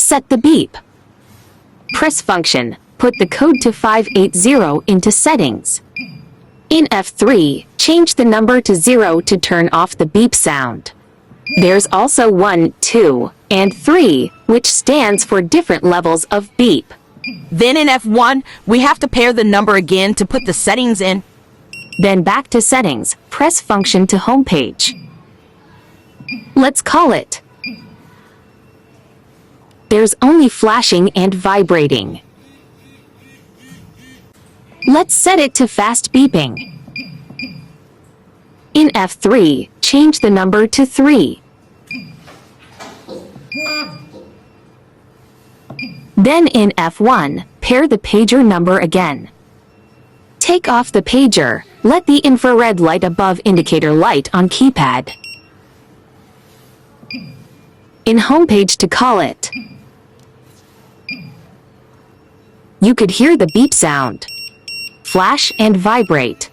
Set the beep. Press function. Put the code to 580 into settings. In F3, change the number to 0 to turn off the beep sound. There's also 1, 2, and 3, which stands for different levels of beep. Then in F1, we have to pair the number again to put the settings in. Then back to settings, press function to homepage. Let's call it. There's only flashing and vibrating. Let's set it to fast beeping. In F3, change the number to 3. Then in F1, pair the pager number again. Take off the pager. Let the infrared light above indicator light on keypad. In homepage to call it. You could hear the beep sound. Flash and vibrate.